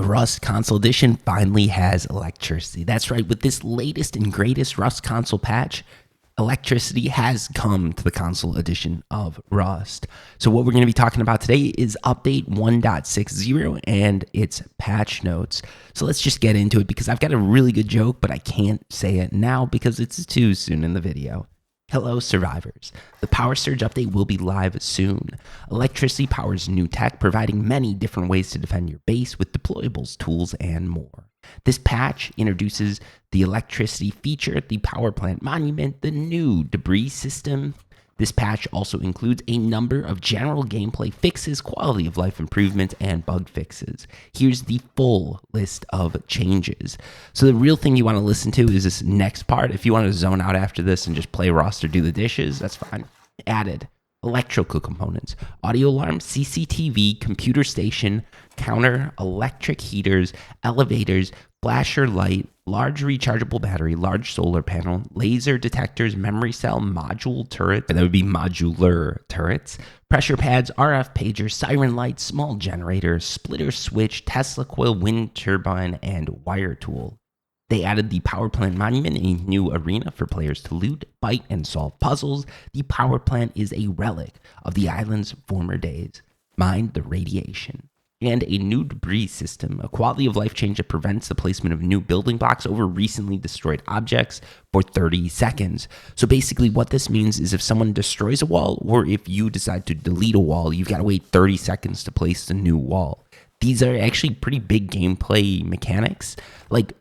Rust Console Edition finally has electricity. That's right, with this latest and greatest Rust console patch, electricity has come to the console edition of Rust. So what we're going to be talking about today is update 1.60 and its patch notes. So let's just get into it because I've got a really good joke, but I can't say it now because it's too soon in the video. Hello, survivors. The Power Surge update will be live soon. Electricity powers new tech, providing many different ways to defend your base with deployables, tools, and more. This patch introduces the electricity feature, the power plant monument, the new debris system. This patch also includes a number of general gameplay fixes, quality of life improvements, and bug fixes. Here's the full list of changes. So the real thing you want to listen to is this next part. If you want to zone out after this and just play Rust or do the dishes, that's fine. Added electrical components, audio alarm, CCTV, computer station, counter, electric heaters, elevators, flasher light, large rechargeable battery, large solar panel, laser detectors, memory cell, module turret, that would be modular turrets, pressure pads, RF pager, siren light, small generator, splitter switch, Tesla coil, wind turbine, and wire tool. They added the power plant monument, a new arena for players to loot, fight, and solve puzzles. The power plant is a relic of the island's former days. Mind the radiation. And a new debris system, a quality of life change that prevents the placement of new building blocks over recently destroyed objects for 30 seconds. So basically what this means is if someone destroys a wall or if you decide to delete a wall, you've got to wait 30 seconds to place the new wall. These are actually pretty big gameplay mechanics. Like,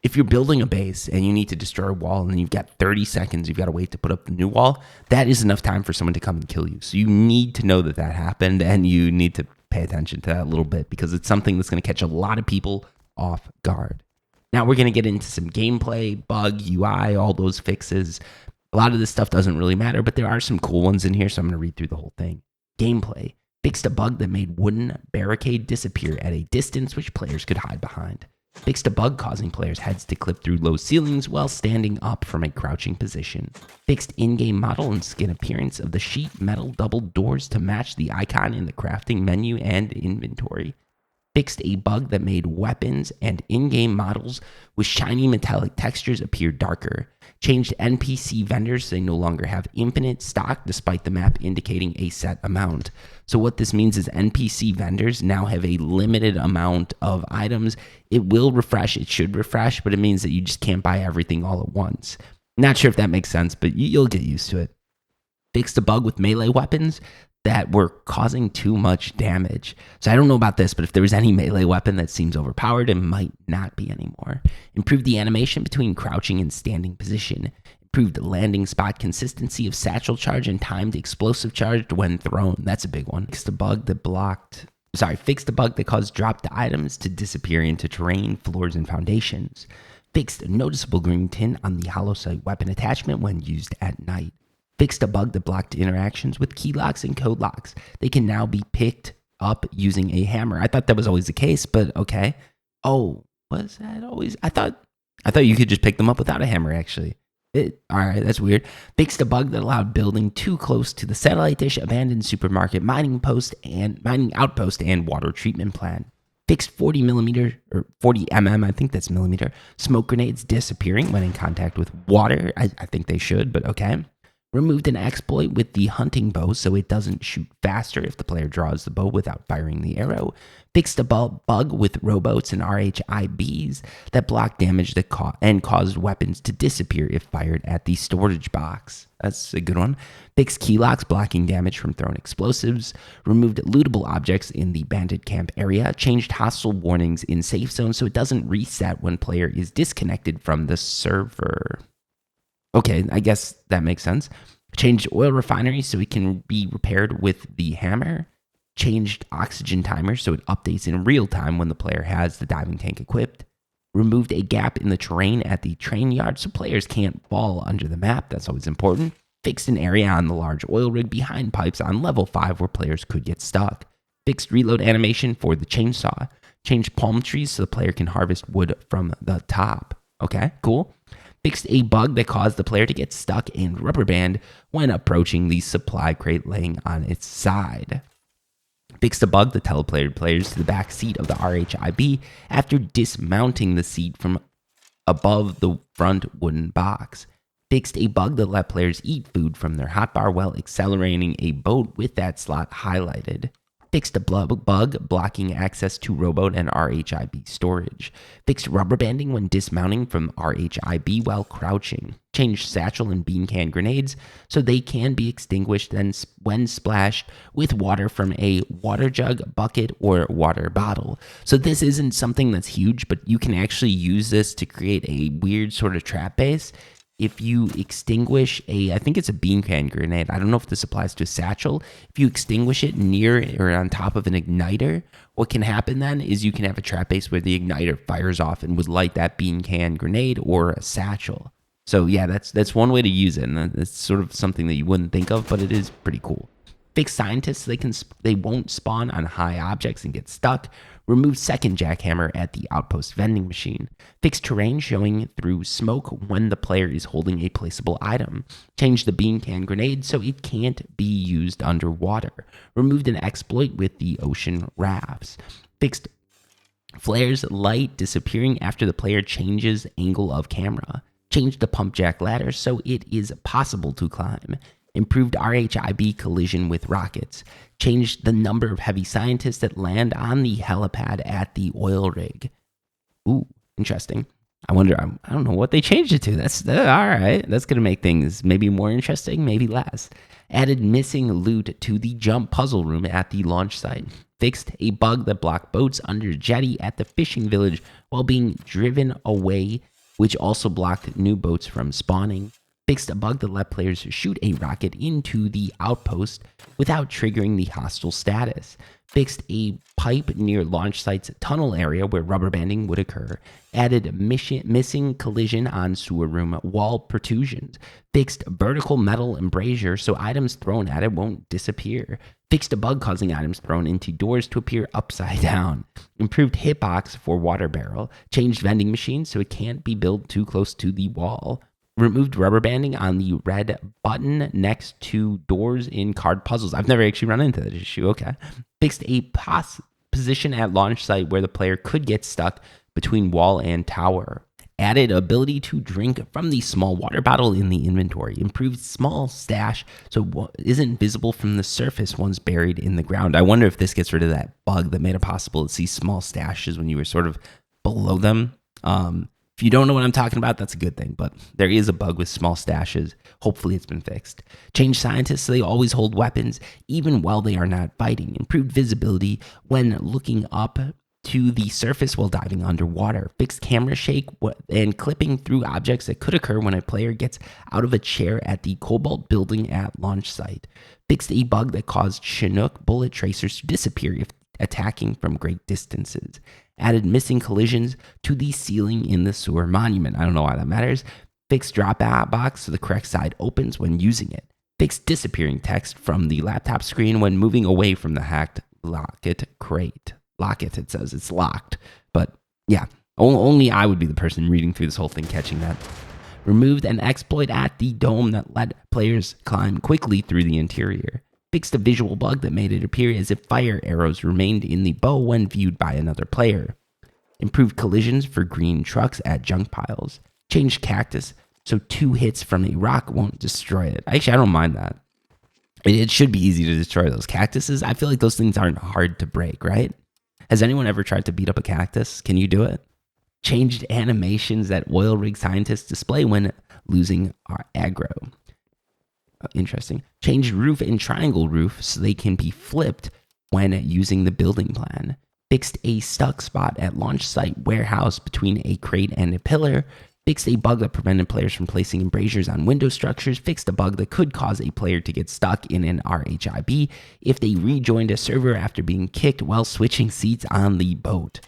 if you're building a base and you need to destroy a wall and you've got 30 seconds, you've got to wait to put up the new wall, that is enough time for someone to come and kill you. So you need to know that that happened and you need to pay attention to that a little bit because it's something that's going to catch a lot of people off guard. Now we're going to get into some gameplay, bug, UI, all those fixes. A lot of this stuff doesn't really matter, but there are some cool ones in here, so I'm going to read through the whole thing. Gameplay. Fixed a bug that made wooden barricade disappear at a distance which players could hide behind. Fixed a bug causing players' heads to clip through low ceilings while standing up from a crouching position. Fixed in-game model and skin appearance of the sheet metal double doors to match the icon in the crafting menu and inventory. Fixed a bug that made weapons and in-game models with shiny metallic textures appear darker. Changed NPC vendors so they no longer have infinite stock despite the map indicating a set amount. So what this means is NPC vendors now have a limited amount of items. It will refresh, it should refresh, but it means that you just can't buy everything all at once. Not sure if that makes sense, but you'll get used to it. Fixed a bug with melee weapons that were causing too much damage. So I don't know about this, but if there was any melee weapon that seems overpowered, it might not be anymore. Improved the animation between crouching and standing position. Improved the landing spot consistency of satchel charge and timed explosive charge when thrown. That's a big one. Fixed a bug that caused dropped items to disappear into terrain, floors, and foundations. Fixed a noticeable green tint on the hollow sight weapon attachment when used at night. Fixed a bug that blocked interactions with key locks and code locks. They can now be picked up using a hammer. I thought that was always the case, but okay. Oh, was that always? I thought you could just pick them up without a hammer, actually. All right, that's weird. Fixed a bug that allowed building too close to the satellite dish, abandoned supermarket, mining outpost, and water treatment plant. Fixed 40 mm, I think that's millimeter, smoke grenades disappearing when in contact with water. I think they should, but okay. Removed an exploit with the hunting bow so it doesn't shoot faster if the player draws the bow without firing the arrow. Fixed a bug with rowboats and RHIBs that block damage and caused weapons to disappear if fired at the storage box. That's a good one. Fixed key locks blocking damage from thrown explosives. Removed lootable objects in the bandit camp area. Changed hostile warnings in safe zones so it doesn't reset when player is disconnected from the server. Okay, I guess that makes sense. Changed oil refinery so it can be repaired with the hammer. Changed oxygen timer so it updates in real time when the player has the diving tank equipped. Removed a gap in the terrain at the train yard so players can't fall under the map. That's always important. Fixed an area on the large oil rig behind pipes on level 5 where players could get stuck. Fixed reload animation for the chainsaw. Changed palm trees so the player can harvest wood from the top. Okay, cool. Fixed a bug that caused the player to get stuck and rubber band when approaching the supply crate laying on its side. Fixed a bug that teleported players to the back seat of the RHIB after dismounting the seat from above the front wooden box. Fixed a bug that let players eat food from their hotbar while accelerating a boat with that slot highlighted. Fixed a bug blocking access to rowboat and RHIB storage. Fixed rubber banding when dismounting from RHIB while crouching. Changed satchel and bean can grenades so they can be extinguished when splashed with water from a water jug, bucket, or water bottle. So this isn't something that's huge, but you can actually use this to create a weird sort of trap base. If you extinguish I think it's a bean can grenade. I don't know if this applies to a satchel. If you extinguish it near or on top of an igniter, what can happen then is you can have a trap base where the igniter fires off and would light that bean can grenade or a satchel. So yeah, that's one way to use it, and it's sort of something that you wouldn't think of, but it is pretty cool. Fix scientists, they won't spawn on high objects and get stuck. Remove second jackhammer at the outpost vending machine. Fix terrain showing through smoke when the player is holding a placeable item. Change the bean can grenade so it can't be used underwater. Removed an exploit with the ocean rafts. Fixed flares light disappearing after the player changes angle of camera. Changed the pump jack ladder so it is possible to climb. Improved RHIB collision with rockets. Changed the number of heavy scientists that land on the helipad at the oil rig. Ooh, interesting. I wonder, I don't know what they changed it to. That's all right. That's going to make things maybe more interesting, maybe less. Added missing loot to the jump puzzle room at the launch site. Fixed a bug that blocked boats under jetty at the fishing village while being driven away, which also blocked new boats from spawning. Fixed a bug that let players shoot a rocket into the outpost without triggering the hostile status. Fixed a pipe near launch site's tunnel area where rubber banding would occur. Added missing collision on sewer room wall protrusions. Fixed vertical metal embrasure so items thrown at it won't disappear. Fixed a bug causing items thrown into doors to appear upside down. Improved hitbox for water barrel. Changed vending machine so it can't be built too close to the wall. Removed rubber banding on the red button next to doors in card puzzles. I've never actually run into that issue. Okay. Fixed a position at launch site where the player could get stuck between wall and tower. Added ability to drink from the small water bottle in the inventory. Improved small stash so it isn't visible from the surface once buried in the ground. I wonder if this gets rid of that bug that made it possible to see small stashes when you were sort of below them. If you don't know what I'm talking about, that's a good thing, but there is a bug with small stashes. Hopefully it's been fixed. Change scientists so they always hold weapons, even while they are not fighting. Improved visibility when looking up to the surface while diving underwater. Fixed camera shake and clipping through objects that could occur when a player gets out of a chair at the Cobalt building at launch site. Fixed a bug that caused Chinook bullet tracers to disappear if attacking from great distances. Added missing collisions to the ceiling in the sewer monument. I don't know why that matters. Fixed drop box so the correct side opens when using it. Fixed disappearing text from the laptop screen when moving away from the hacked locket crate. Locket, it says it's locked. But yeah, only I would be the person reading through this whole thing catching that. Removed an exploit at the dome that let players climb quickly through the interior. Fixed a visual bug that made it appear as if fire arrows remained in the bow when viewed by another player. Improved collisions for green trucks at junk piles. Changed cactus so 2 hits from a rock won't destroy it. Actually, I don't mind that. It should be easy to destroy those cactuses. I feel like those things aren't hard to break, right? Has anyone ever tried to beat up a cactus? Can you do it? Changed animations that oil rig scientists display when losing our aggro. Interesting. Changed roof and triangle roof so they can be flipped when using the building plan. Fixed a stuck spot at launch site warehouse between a crate and a pillar. Fixed a bug that prevented players from placing embrasures on window structures. Fixed a bug that could cause a player to get stuck in an RHIB if they rejoined a server after being kicked while switching seats on the boat.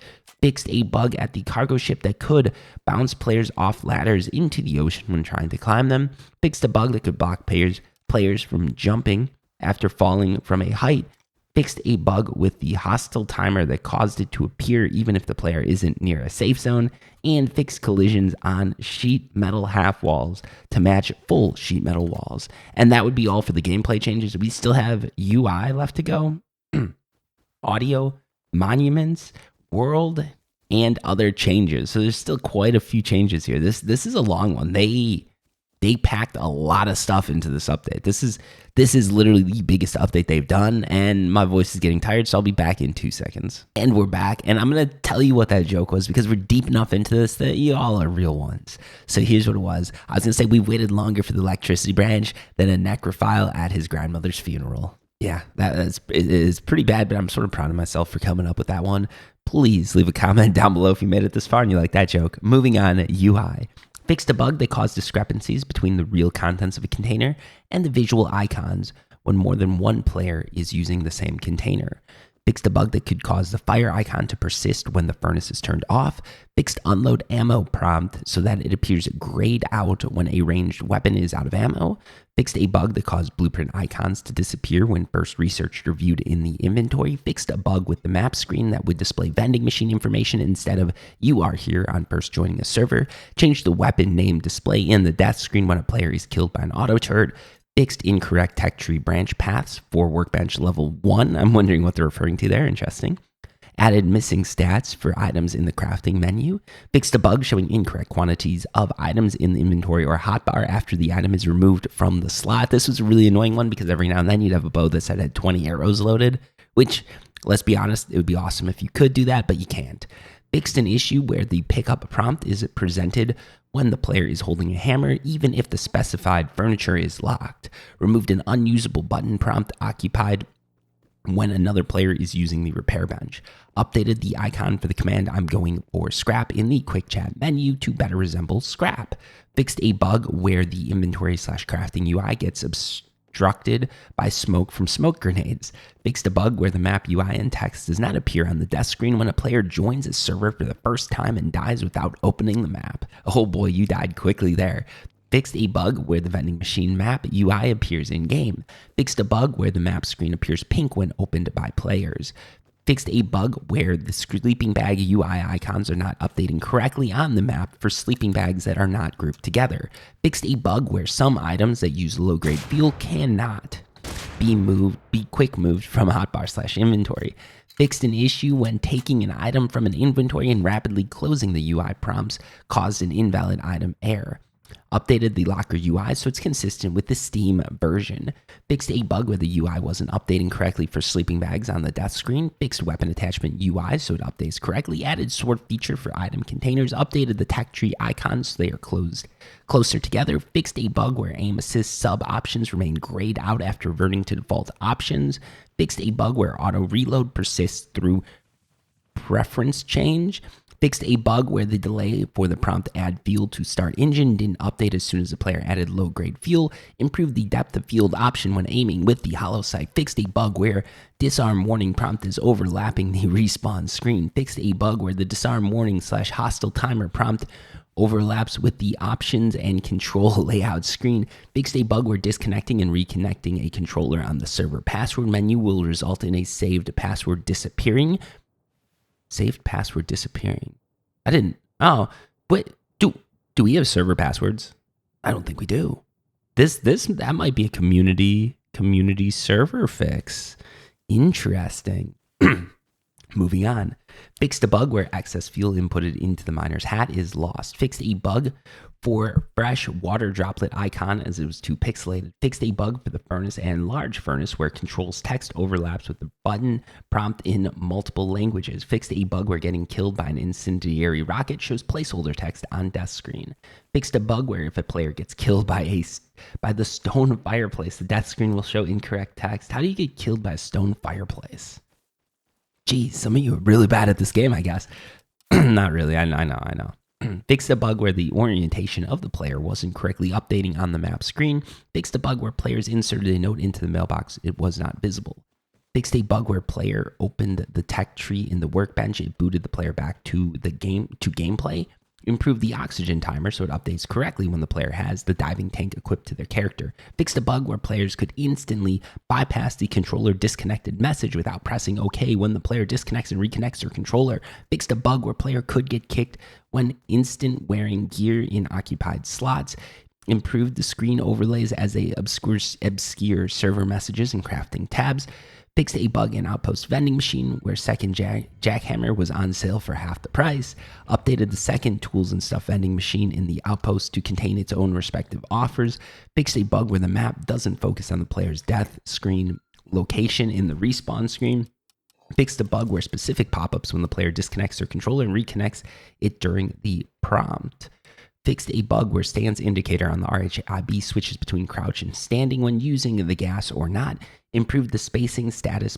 Fixed a bug at the cargo ship that could bounce players off ladders into the ocean when trying to climb them. Fixed a bug that could block players from jumping after falling from a height. Fixed a bug with the hostile timer that caused it to appear even if the player isn't near a safe zone. And fixed collisions on sheet metal half walls to match full sheet metal walls. And that would be all for the gameplay changes. We still have UI left to go. audio, monuments, world, and other changes. So there's still quite a few changes here. This is a long one. They packed a lot of stuff into this update. This is literally the biggest update they've done, and my voice is getting tired, so I'll be back in 2 seconds. And we're back, and I'm going to tell you what that joke was because we're deep enough into this that you all are real ones. So here's what it was. I was going to say we waited longer for the electricity branch than a necrophile at his grandmother's funeral. Yeah, it is pretty bad, but I'm sort of proud of myself for coming up with that one. Please leave a comment down below if you made it this far and you like that joke. Moving on, UI. Fixed a bug that caused discrepancies between the real contents of a container and the visual icons when more than one player is using the same container. Fixed a bug that could cause the fire icon to persist when the furnace is turned off. Fixed unload ammo prompt so that it appears grayed out when a ranged weapon is out of ammo. Fixed a bug that caused blueprint icons to disappear when first researched or viewed in the inventory. Fixed a bug with the map screen that would display vending machine information instead of "you are here" on first joining a server. Changed the weapon name display in the death screen when a player is killed by an auto turret. Fixed incorrect tech tree branch paths for workbench level 1. I'm wondering what they're referring to there. Interesting. Added missing stats for items in the crafting menu. Fixed a bug showing incorrect quantities of items in the inventory or hotbar after the item is removed from the slot. This was a really annoying one because every now and then you'd have a bow that said had 20 arrows loaded, which, let's be honest, it would be awesome if you could do that, but you can't. Fixed an issue where the pickup prompt is presented when the player is holding a hammer, even if the specified furniture is locked. Removed an unusable button prompt occupied when another player is using the repair bench. Updated the icon for the command "I'm going for scrap" in the quick chat menu to better resemble scrap. Fixed a bug where the inventory/crafting UI gets obstructed by smoke from smoke grenades. Fixed a bug where the map UI and text does not appear on the death screen when a player joins a server for the first time and dies without opening the map. Oh boy, you died quickly there. Fixed a bug where the vending machine map UI appears in-game. Fixed a bug where the map screen appears pink when opened by players. Fixed a bug where the sleeping bag UI icons are not updating correctly on the map for sleeping bags that are not grouped together. Fixed a bug where some items that use low-grade fuel cannot be quick moved from hotbar/inventory. Fixed an issue when taking an item from an inventory and rapidly closing the UI prompts caused an invalid item error. Updated the locker UI so it's consistent with the Steam version. Fixed a bug where the UI wasn't updating correctly for sleeping bags on the death screen. Fixed weapon attachment UI so it updates correctly. Added sword feature for item containers. Updated the tech tree icons so they are closer together. Fixed a bug where aim assist sub options remain grayed out after reverting to default options. Fixed a bug where auto reload persists through preference change. Fixed a bug where the delay for the prompt "add fuel to start engine" didn't update as soon as the player added low-grade fuel. Improved the depth of field option when aiming with the hollow sight. Fixed a bug where disarm warning prompt is overlapping the respawn screen. Fixed a bug where the disarm warning/hostile timer prompt overlaps with the options and control layout screen. Fixed a bug where disconnecting and reconnecting a controller on the server password menu will result in a saved password disappearing. Saved password disappearing. I didn't. Oh, wait. Do we have server passwords? I don't think we do. That might be a community server fix. Interesting. Moving on. Fixed a bug where excess fuel inputted into the miner's hat is lost. Fixed a bug for fresh water droplet icon as it was too pixelated. Fixed a bug for the furnace and large furnace where controls text overlaps with the button prompt in multiple languages. Fixed a bug where getting killed by an incendiary rocket shows placeholder text on death screen. Fixed a bug where if a player gets killed by the stone fireplace, the death screen will show incorrect text. How do you get killed by a stone fireplace? Geez, some of you are really bad at this game, I guess. Not really. I know. Fixed a bug where the orientation of the player wasn't correctly updating on the map screen. Fixed a bug where players inserted a note into the mailbox. It was not visible. Fixed a bug where player opened the tech tree in the workbench. It booted the player back to the gameplay. Improved the oxygen timer so it updates correctly when the player has the diving tank equipped to their character. Fixed a bug where players could instantly bypass the controller disconnected message without pressing OK when the player disconnects and reconnects their controller. Fixed a bug where player could get kicked when instant wearing gear in occupied slots. Improved the screen overlays as they obscure server messages and crafting tabs. Fixed a bug in Outpost vending machine where second jackhammer was on sale for half the price. Updated the second tools and stuff vending machine in the Outpost to contain its own respective offers. Fixed a bug where the map doesn't focus on the player's death screen location in the respawn screen. Fixed a bug where specific pop-ups when the player disconnects their controller and reconnects it during the prompt. Fixed a bug where stance indicator on the RHIB switches between crouch and standing when using the gas or not. Improved the spacing of status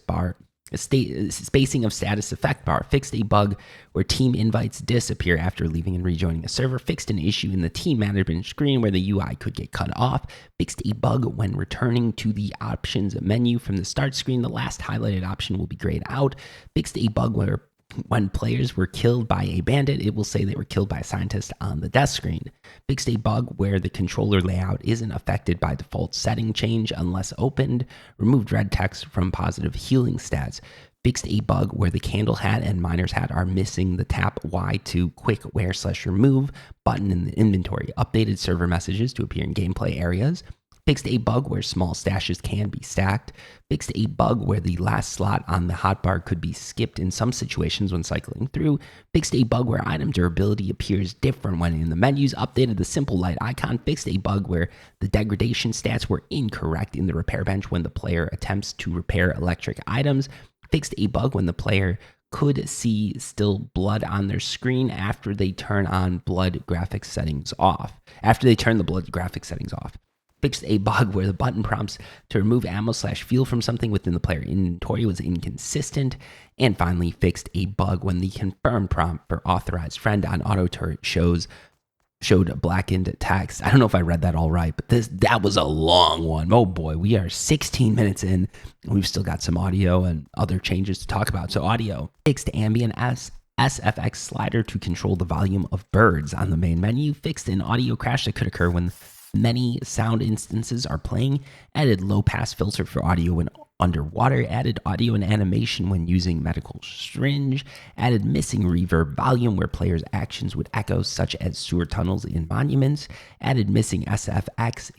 effect bar. Fixed a bug where team invites disappear after leaving and rejoining a server. Fixed an issue in the team management screen where the UI could get cut off. Fixed a bug when returning to the options menu from the start screen. The last highlighted option will be grayed out. Fixed a bug where when players were killed by a bandit, it will say they were killed by a scientist on the death screen. Fixed a bug where the controller layout isn't affected by default setting change unless opened. Removed red text from positive healing stats. Fixed a bug where the candle hat and miner's hat are missing the tap Y to quick wear/remove button in the inventory. Updated server messages to appear in gameplay areas. Fixed a bug where small stashes can be stacked. Fixed a bug where the last slot on the hotbar could be skipped in some situations when cycling through. Fixed a bug where item durability appears different when in the menus. Updated the simple light icon. Fixed a bug where the degradation stats were incorrect in the repair bench when the player attempts to repair electric items. Fixed a bug when the player could see still blood on their screen after they turn on blood graphics settings off. Fixed a bug where the button prompts to remove ammo/fuel from something within the player inventory was inconsistent. And finally, fixed a bug when the confirm prompt for authorized friend on auto turret showed blackened text. I don't know if I read that all right, but that was a long one. Oh boy, we are 16 minutes in. We've still got some audio and other changes to talk about. So audio, fixed ambient SFX slider to control the volume of birds on the main menu. Fixed an audio crash that could occur when many sound instances are playing. Added low pass filter for audio when underwater. Added audio and animation when using medical syringe. Added missing reverb volume where players' actions would echo, such as sewer tunnels in monuments. Added missing SFX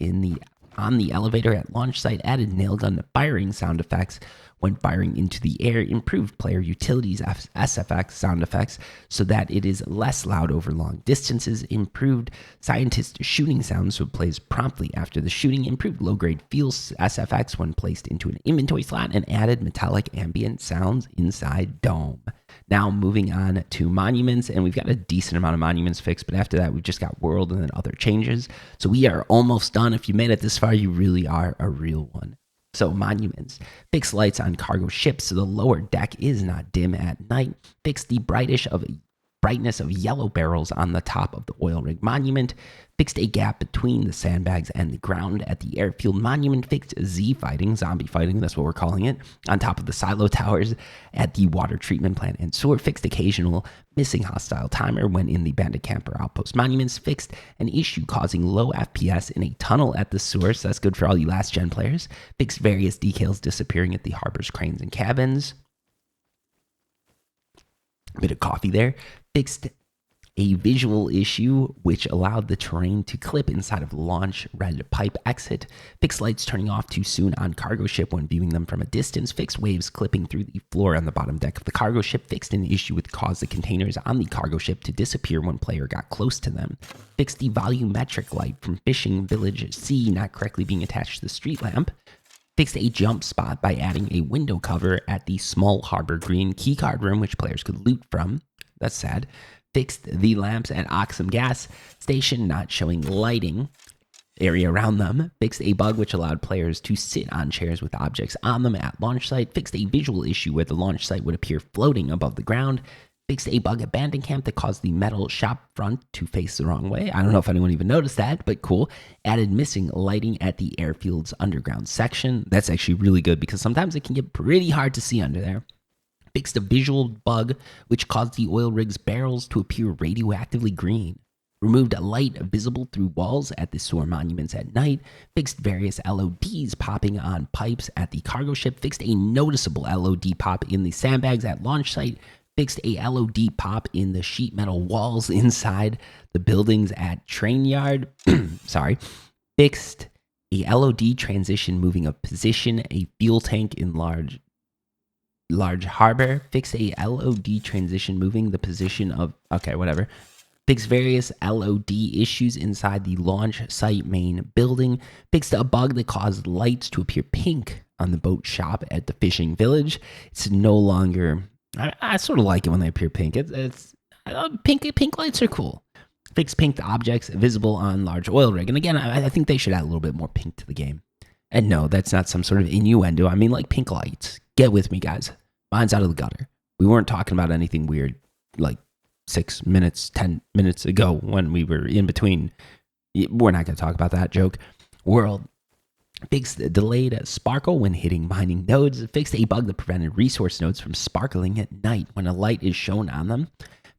on the elevator at launch site. Added nailgun firing sound effects when firing into the air. Improved player utilities SFX sound effects so that it is less loud over long distances. Improved scientist shooting sounds so it plays promptly after the shooting. Improved low-grade feels SFX when placed into an inventory slot. And added metallic ambient sounds inside Dome. Now moving on to monuments, and we've got a decent amount of monuments fixed, but after that we've just got world and then other changes. So we are almost done. If you made it this far, you really are a real one. So monuments, fixed lights on cargo ships so the lower deck is not dim at night. Fixed the brightness of yellow barrels on the top of the oil rig monument. Fixed a gap between the sandbags and the ground at the airfield monument. Fixed zombie fighting, that's what we're calling it, on top of the silo towers at the water treatment plant and sewer. Fixed occasional missing hostile timer when in the bandit camper outpost monuments. Fixed an issue causing low FPS in a tunnel at the sewer, so that's good for all you last gen players. Fixed various decals disappearing at the harbors, cranes, and cabins. A bit of coffee there. Fixed a visual issue which allowed the terrain to clip inside of launch red pipe exit. Fixed lights turning off too soon on cargo ship when viewing them from a distance. Fixed waves clipping through the floor on the bottom deck of the cargo ship. Fixed an issue which caused the containers on the cargo ship to disappear when player got close to them. Fixed the volumetric light from fishing village C not correctly being attached to the street lamp. Fixed a jump spot by adding a window cover at the small harbor green keycard room which players could loot from. That's sad. Fixed the lamps at Oxum gas station not showing lighting area around them. Fixed a bug which allowed players to sit on chairs with objects on them at launch site. Fixed a visual issue where the launch site would appear floating above the ground. Fixed a bug at Bandit Camp that caused the metal shop front to face the wrong way. I don't know if anyone even noticed that, but cool. Added missing lighting at the airfield's underground section. That's actually really good because sometimes it can get pretty hard to see under there. Fixed a visual bug which caused the oil rig's barrels to appear radioactively green. Removed a light visible through walls at the sewer monuments at night. Fixed various LODs popping on pipes at the cargo ship. Fixed a noticeable LOD pop in the sandbags at launch site. Fixed a LOD pop in the sheet metal walls inside the buildings at Train Yard. Sorry. Fixed a LOD transition moving a position, a fuel tank in large harbor. Fixed a LOD transition moving the position of, okay, whatever. Fixed various LOD issues inside the launch site main building. Fixed a bug that caused lights to appear pink on the boat shop at the fishing village. It's no longer, I sort of like it when they appear pink. It's pink lights are cool. Fixed pink objects visible on large oil rig. And again, I think they should add a little bit more pink to the game. And no, that's not some sort of innuendo. I mean, like pink lights. Get with me, guys. Mine's out of the gutter. We weren't talking about anything weird like 6 minutes, 10 minutes ago when we were in between. We're not going to talk about that joke. World. Fixed delayed sparkle when hitting mining nodes. Fixed a bug that prevented resource nodes from sparkling at night when a light is shown on them.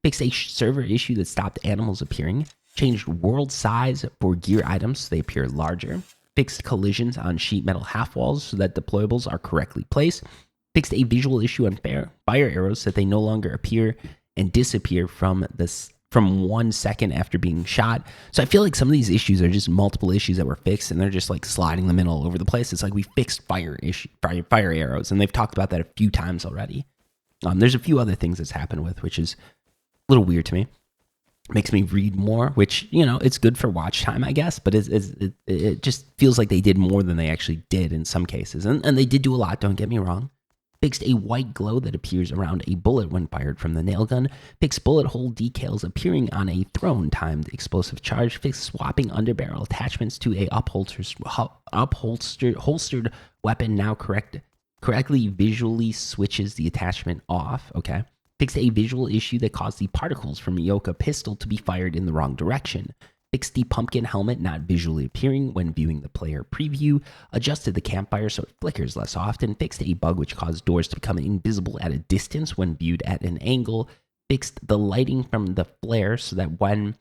Fixed a server issue that stopped animals appearing. Changed world size for gear items so they appear larger. Fixed collisions on sheet metal half walls so that deployables are correctly placed. Fixed a visual issue on fire arrows so that they no longer appear and disappear from 1 second after being shot. So I feel like some of these issues are just multiple issues that were fixed, and they're just like sliding them in all over the place. It's like we fixed fire arrows, and they've talked about that a few times already. There's a few other things that's happened with, which is a little weird to me. Makes me read more, which, it's good for watch time, I guess, but it just feels like they did more than they actually did in some cases. And they did do a lot, don't get me wrong. Fixed a white glow that appears around a bullet when fired from the nail gun. Fixed bullet hole decals appearing on a thrown timed explosive charge. Fixed swapping underbarrel attachments to a holstered weapon now correctly visually switches the attachment off. Okay. Fixed a visual issue that caused the particles from Yoka pistol to be fired in the wrong direction. Fixed the pumpkin helmet not visually appearing when viewing the player preview. Adjusted the campfire so it flickers less often. Fixed a bug which caused doors to become invisible at a distance when viewed at an angle. Fixed the lighting from the flare so that when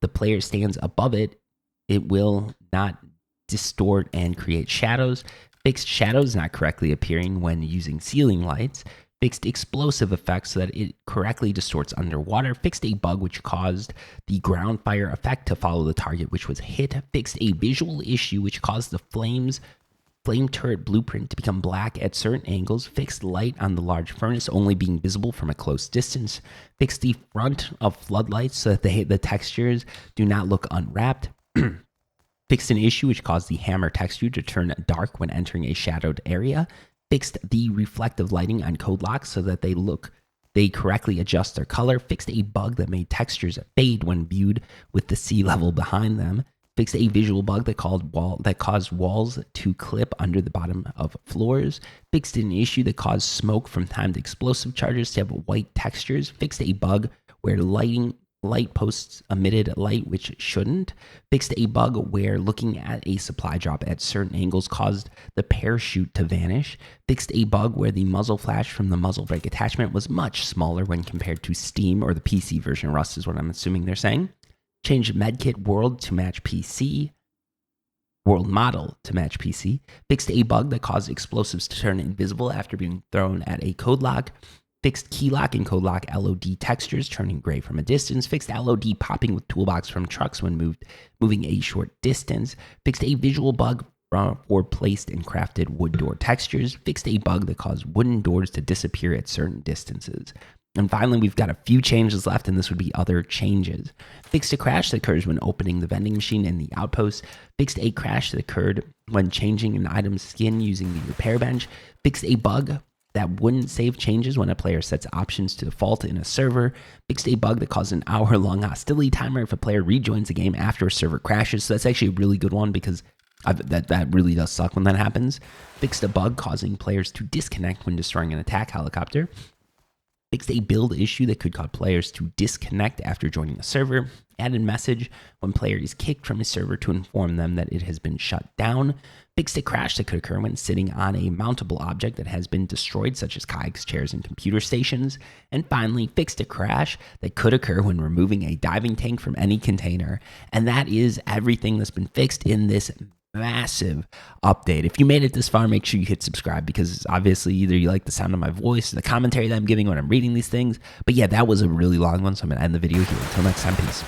the player stands above it, it will not distort and create shadows. Fixed shadows not correctly appearing when using ceiling lights. Fixed explosive effects so that it correctly distorts underwater. Fixed a bug which caused the ground fire effect to follow the target which was hit. Fixed a visual issue which caused the flame turret blueprint to become black at certain angles. Fixed light on the large furnace only being visible from a close distance. Fixed the front of floodlights so that the textures do not look unwrapped. Fixed an issue which caused the hammer texture to turn dark when entering a shadowed area. Fixed the reflective lighting on code locks so that they correctly adjust their color. Fixed a bug that made textures fade when viewed with the sea level behind them. Fixed a visual bug that caused walls to clip under the bottom of floors. Fixed an issue that caused smoke from timed explosive charges to have white textures. Fixed a bug where light posts emitted light which shouldn't. Fixed a bug where looking at a supply drop at certain angles caused the parachute to vanish. Fixed a bug where the muzzle flash from the muzzle brake attachment was much smaller when compared to Steam or the PC version. Rust is what I'm assuming they're saying. Changed medkit world to match PC. World model to match PC. Fixed a bug that caused explosives to turn invisible after being thrown at a code lock. Fixed key lock and code lock LOD textures turning gray from a distance. Fixed LOD popping with toolbox from trucks when moving a short distance. Fixed a visual bug for placed and crafted wood door textures. Fixed a bug that caused wooden doors to disappear at certain distances. And finally, we've got a few changes left, and this would be other changes. Fixed a crash that occurs when opening the vending machine in the outpost. Fixed a crash that occurred when changing an item's skin using the repair bench. Fixed a bug that wouldn't save changes when a player sets options to default in a server. Fixed a bug that caused an hour-long hostility timer if a player rejoins the game after a server crashes. So that's actually a really good one because that really does suck when that happens. Fixed a bug causing players to disconnect when destroying an attack helicopter. Fixed a build issue that could cause players to disconnect after joining a server. Added message when player is kicked from a server to inform them that it has been shut down. Fixed a crash that could occur when sitting on a mountable object that has been destroyed, such as kayaks, chairs, and computer stations. And finally, fixed a crash that could occur when removing a diving tank from any container. And that is everything that's been fixed in this massive update. If you made it this far, make sure you hit subscribe, because obviously either you like the sound of my voice, the commentary that I'm giving when I'm reading these things. But yeah, that was a really long one, so I'm going to end the video here. Until next time, peace.